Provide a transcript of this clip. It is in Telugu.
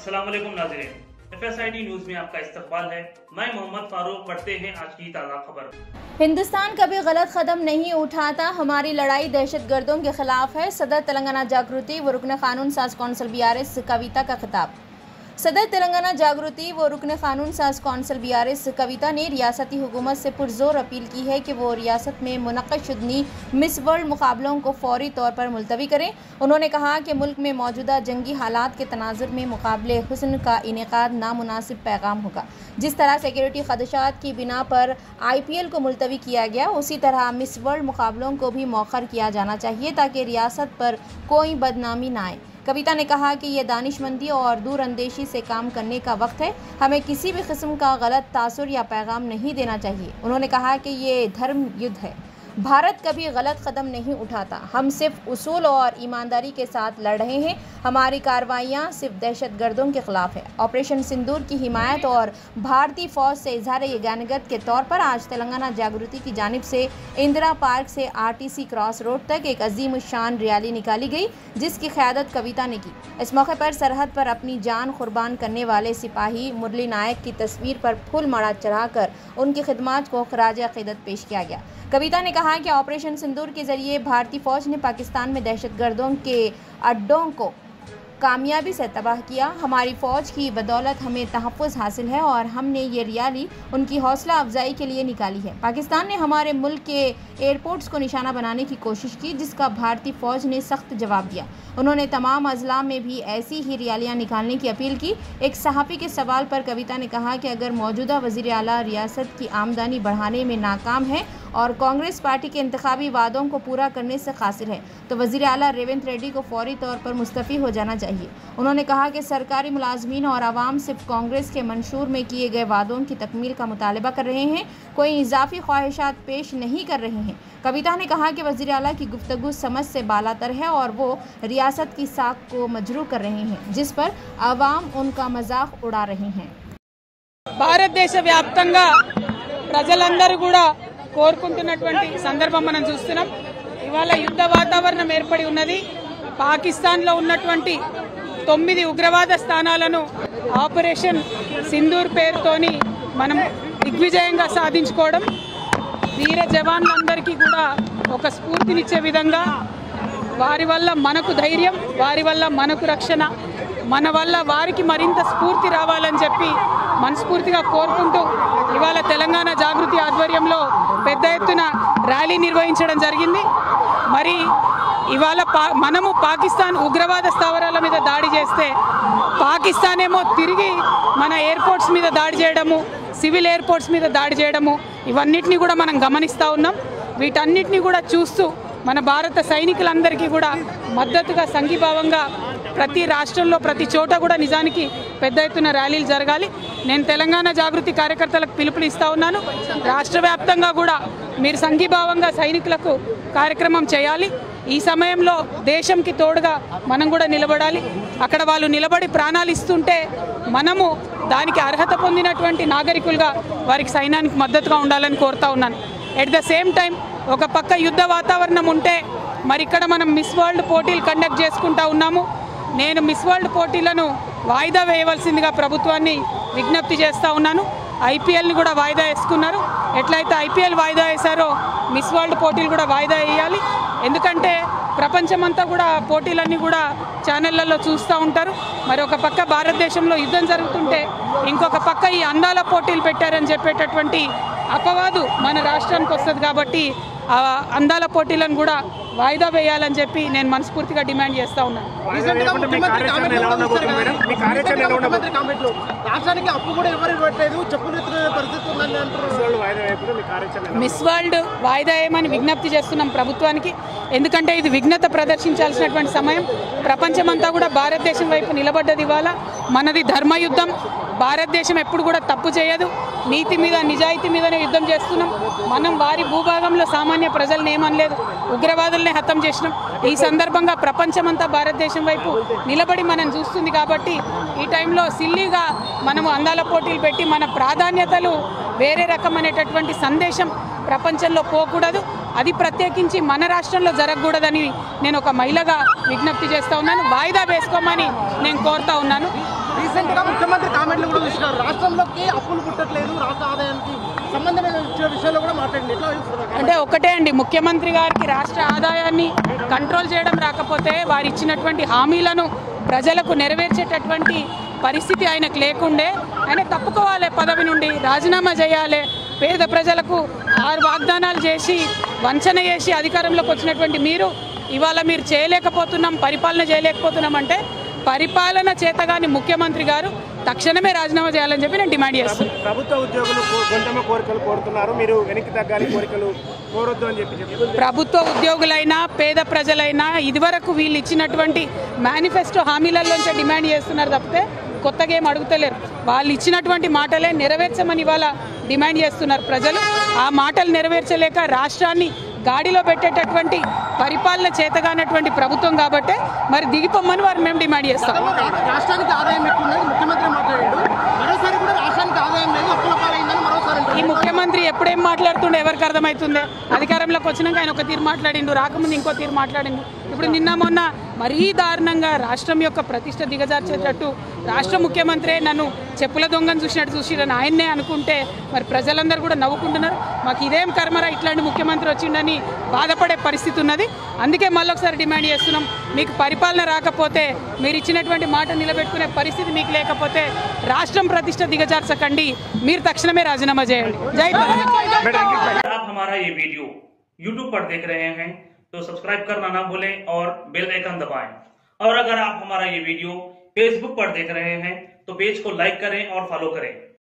अस्सलाम वालेकुम नाज़रीन, FSID न्यूज में आपका इस्तकबाल है। मैं मोहम्मद फारूक। पढ़ते हैं आज की ताज़ा खबर। हिंदुस्तान कभी गलत कदम नहीं उठाता, हमारी लड़ाई दहशतगर्दों के खिलाफ है। सदर तेलंगाना जागृति व रुकन कानून साज कौंसिल BRS कविता का खिताब। सदर तेलंगाना जागृति व रुकन कानून साज कौंसिल BRS कविता ने रियासती हुकूमत से पुरजोर अपील की है कि वो रियासत में मुनक़्क़द शुदनी मिस वर्ल्ड मुकाबलों को फौरी तौर पर मुलतवी करें। उन्होंने कहा कि मुल्क में मौजूदा जंगी हालात के तनाजुर में मुकाबले हुस्न का इनेकाद नामुनासिब पैगाम होगा। जिस तरह सिक्योरिटी खदशात की बिना पर IPL को मुलतवी किया गया, उसी तरह मिस वर्ल्ड मुकाबलों को भी मौखर किया जाना चाहिए ताकि रियासत पर कोई बदनामी ना आए। कविता ने कहा कि यह दानिशमंदी और दूरअंदेशी से काम करने का वक्त है। हमें किसी भी किस्म का गलत तासुर या पैगाम नहीं देना चाहिए। उन्होंने कहा कि ये धर्म युद्ध है, भारत कभी गलत कदम नहीं उठाता। हम सिर्फ उसूल और ईमानदारी के साथ लड़ रहे हैं। हमारी कार्रवाइयाँ सिर्फ दहशतगर्दों के खिलाफ है। ऑपरेशन सिंदूर की हिमायत और भारतीय फ़ौज से इजहार यगानगत के तौर पर आज तेलंगाना जागृति की जानिब से इंदिरा पार्क से RTC क्रॉस रोड तक एक अजीम शान रैली निकाली गई, जिसकी क़यादत कविता ने की। इस मौके पर सरहद पर अपनी जान कुर्बान करने वाले सिपाही मुरली नायक की तस्वीर पर फूल माला चढ़ाकर उनकी खिदमत को खराज अक़ीदत पेश किया गया। कविता ने कहा कि ऑपरेशन सिंदूर के जरिए भारतीय फ़ौज ने पाकिस्तान में दहशतगर्दों के अड्डों को कामयाबी से तबाह किया। हमारी फ़ौज की बदौलत हमें तहफ़्फ़ुज़ हासिल है और हमने ये रैली उनकी हौसला अफजाई के लिए निकाली है। पाकिस्तान ने हमारे मुल्क के एयरपोर्ट्स को निशाना बनाने की कोशिश की, जिसका भारतीय फ़ौज ने सख्त जवाब दिया। उन्होंने तमाम अज़ला में भी ऐसी ही रैलियाँ निकालने की अपील की। एक सहाफ़ी के सवाल पर कविता ने कहा कि अगर मौजूदा वज़ीर आला रियासत की आमदनी बढ़ाने में नाकाम है और कांग्रेस पार्टी के इंतखाबी वादों को पूरा करने से कासिर है, तो वज़ीर आला रेवंत रेड्डी को फौरी तौर पर मुस्तफ़ी हो जाना चाहिए। उन्होंने कहा कि सरकारी मुलाजमीन और आवाम सिर्फ कांग्रेस के मंशूर में किए गए वादों की तकमील का मुतालबा कर रहे हैं, कोई इजाफी ख्वाहिशात पेश नहीं कर रहे हैं। कविता ने कहा कि वज़ीर आला की गुफ्तगू समझ से बालातर है और वो रियासत की साख को मजरू कर रहे हैं, जिस पर आवाम उनका मजाक उड़ा रहे हैं। భారతదేశ వ్యాప్తంగా ప్రజలందరూ కూడా కోరుకుంటున్నటువంటి సందర్భం మనం చూస్తున్నాం. ఇవాళ యుద్ధ వాతావరణం ఏర్పడి ఉన్నది. పాకిస్తాన్లో ఉన్నటువంటి 9 ఉగ్రవాద స్థానాలను ఆపరేషన్ సింధూర్ పేరుతోని మనం దిగ్విజయంగా సాధించుకోవడం వీర జవాన్లందరికీ కూడా ఒక స్ఫూర్తినిచ్చే విధంగా, వారి వల్ల మనకు ధైర్యం, వారి వల్ల మనకు రక్షణ, మన వల్ల వారికి మరింత స్ఫూర్తి రావాలని చెప్పి మనస్ఫూర్తిగా కోరుకుంటూ ఇవాళ తెలంగాణ జాగృతి ఆధ్వర్యంలో పెద్ద ఎత్తున ర్యాలీ నిర్వహించడం జరిగింది. మరి ఇవాళ మనము పాకిస్తాన్ ఉగ్రవాద స్థావరాల మీద దాడి చేస్తే పాకిస్తాన్ ఏమో తిరిగి మన ఎయిర్పోర్ట్స్ మీద దాడి చేయడము, సివిల్ ఎయిర్పోర్ట్స్ మీద దాడి చేయడము, ఇవన్నిటిని కూడా మనం గమనిస్తూ ఉన్నాం. వీటన్నిటిని కూడా చూస్తూ మన భారత సైనికులందరికీ కూడా మద్దతుగా సంఘీభావంగా ప్రతి రాష్ట్రంలో ప్రతి చోట కూడా నిజానికి పెద్ద ఎత్తున ర్యాలీలు జరగాలి. నేను తెలంగాణ జాగృతి కార్యకర్తలకు పిలుపునిస్తా ఉన్నాను. రాష్ట్ర వ్యాప్తంగా కూడా మీరు సంఘీభావంగా సైనికులకు కార్యక్రమం చేయాలి. ఈ సమయంలో దేశంకి తోడుగా మనం కూడా నిలబడాలి. అక్కడ వాళ్ళు నిలబడి ప్రాణాలు ఇస్తుంటే మనము దానికి అర్హత పొందినటువంటి నాగరికులుగా వారికి సైన్యానికి మద్దతుగా ఉండాలని కోరుతా ఉన్నాను. ఎట్ ద సేమ్ టైం ఒక పక్క యుద్ధ వాతావరణం ఉంటే మరి ఇక్కడ మనం మిస్ వరల్డ్ పోటీలు కండక్ట్ చేసుకుంటా ఉన్నాము. నేను మిస్ వరల్డ్ పోటీలను వాయిదా వేయవలసిందిగా ప్రభుత్వాన్ని విజ్ఞప్తి చేస్తూ ఉన్నాను. IPLని కూడా వాయిదా వేసుకున్నారు. ఎట్లయితే IPL వాయిదా వేశారో మిస్ వరల్డ్ పోటీలు కూడా వాయిదా వేయాలి. ఎందుకంటే ప్రపంచమంతా కూడా పోటీలన్నీ కూడా ఛానళ్లలో చూస్తూ ఉంటారు. మరి ఒక పక్క భారతదేశంలో యుద్ధం జరుగుతుంటే ఇంకొక పక్క ఈ అందాల పోటీలు పెట్టారని చెప్పేటటువంటి అపవాదు మన రాష్ట్రానికి వస్తుంది. కాబట్టి ఆ అందాల పోటీలను కూడా వాయిదా వేయాలని చెప్పి నేను మనస్ఫూర్తిగా డిమాండ్ చేస్తూ ఉన్నాను. మిస్ వరల్డ్ వాయిదా వేయమని విజ్ఞప్తి చేస్తున్నాం ప్రభుత్వానికి. ఎందుకంటే ఇది విఘ్నత ప్రదర్శించాల్సినటువంటి సమయం. ప్రపంచమంతా కూడా భారతదేశం వైపు నిలబడ్డది. ఇవాళ మనది ధర్మయుద్ధం. భారతదేశం ఎప్పుడు కూడా తప్పు చేయదు. నీతి మీద నిజాయితీ మీదనే యుద్ధం చేస్తున్నాం. మనం వారి భూభాగంలో సామాన్య ప్రజల్ని ఏమనలేదు, ఉగ్రవాదుల్నే హతం చేసినాం. ఈ సందర్భంగా ప్రపంచమంతా భారతదేశం వైపు నిలబడి మనం చూస్తుంది. కాబట్టి ఈ టైంలో సిల్లీగా మనము అందాల పోటీలు పెట్టి మన ప్రాధాన్యతలు వేరే రకమైనటువంటి సందేశం ప్రపంచంలో పోకూడదు. అది ప్రత్యేకించి మన రాష్ట్రంలో జరగకూడదని నేను ఒక మహిళగా విజ్ఞప్తి చేస్తూ ఉన్నాను. వాయిదా వేసుకోమని నేను కోరుతా ఉన్నాను. రీసెంట్ గా ముఖ్యమంత్రి కామెంట్లు కూడా చూసినారు. రాష్ట్రంలోకి అప్పులు పుట్టట్లేదు, రాష్ట్ర ఆదాయానికి సంబంధమైన విషయాల్లో కూడా మాట్లాడింది. ఎట్లా అంటే ఒకటే అండి, ముఖ్యమంత్రి గారికి రాష్ట్ర ఆదాయాన్ని కంట్రోల్ చేయడం రాకపోతే వారు ఇచ్చినటువంటి హామీలను ప్రజలకు నెరవేర్చేటటువంటి పరిస్థితి ఆయనకు లేకుండే. ఆయన తప్పుకోవాలి, పదవి నుండి రాజీనామా చేయాలి. పేద ప్రజలకు 6 వాగ్దానాలు చేసి వంచన చేసి అధికారంలోకి వచ్చినటువంటి మీరు ఇవాళ మీరు చేయలేకపోతున్నాం, పరిపాలన చేయలేకపోతున్నాం అంటే పరిపాలన చేతగాని ముఖ్యమంత్రి గారు తక్షణమే రాజీనామా చేయాలని చెప్పి నేను డిమాండ్ చేస్తున్నాను. ప్రభుత్వ ఉద్యోగులు కొంచెమే కోరికలు కోరుతున్నారు, మీరు వెనక్కి తగ్గాలి, కోరికలు కోరొద్దు అని చెప్పి ప్రభుత్వ ఉద్యోగులైనా పేద ప్రజలైనా ఇదివరకు వీళ్ళు ఇచ్చినటువంటి మేనిఫెస్టో హామీలలోంచే డిమాండ్ చేస్తున్నారు తప్పితే కొత్తగా ఏం అడుగుతలేరు. వాళ్ళు ఇచ్చినటువంటి మాటలే నెరవేర్చమని ఇవాళ డిమాండ్ చేస్తున్నారు ప్రజలు. ఆ మాటలు నెరవేర్చలేక రాష్ట్రాన్ని గాడిలో పెట్టేటటువంటి పరిపాలన చేతగానటువంటి ప్రభుత్వం కాబట్టి మరి దిగిపోమ్మని వారు మేము డిమాండ్ చేస్తాం. రాష్ట్రానికి ఆదాయం ఎక్కువ ముఖ్యమంత్రి మాట్లాడాడు, మరోసారి కూడా రాష్ట్రానికి ఆదాయం లేదు, అప్పుల పాలైందని మరోసారి. ఈ ముఖ్యమంత్రి ఎప్పుడేం మాట్లాడుతుండే ఎవరికి అర్థమవుతుందే? అధికారంలోకి వచ్చినాక ఆయన ఒక తీరు మాట్లాడిండు, రాకముందు ఇంకో తీరు మాట్లాడిండు. ఇప్పుడు నిన్న మొన్న మరీ దారుణంగా రాష్ట్రం యొక్క ప్రతిష్ట దిగజార్చేటట్టు రాష్ట్ర ముఖ్యమంత్రి నన్ను చెప్పుల దొంగను చూసినట్టు చూసిరని ఆయన్నే అనుకుంటే మరి ప్రజలందరూ కూడా నవ్వుకుంటున్నారు. మాకు ఇదేం కర్మరా ఇట్లాంటి ముఖ్యమంత్రి వచ్చిండని బాధపడే పరిస్థితి ఉన్నది. అందుకే మళ్ళొకసారి డిమాండ్ చేస్తున్నాం, మీకు పరిపాలన రాకపోతే, మీరు ఇచ్చినటువంటి మాట నిలబెట్టుకునే పరిస్థితి మీకు లేకపోతే రాష్ట్రం ప్రతిష్ట దిగజార్చకండి, మీరు తక్షణమే రాజీనామా చేయండి. జై తెలంగాణ. आप हमारा ये वीडियो YouTube पर देख रहे हैं तो सब्सक्राइब करना ना भूलें और बेल आइकन दबाएं। और अगर आप हमारा ये वीडियो Facebook पर देख रहे हैं तो पेज को लाइक करें और फॉलो करें।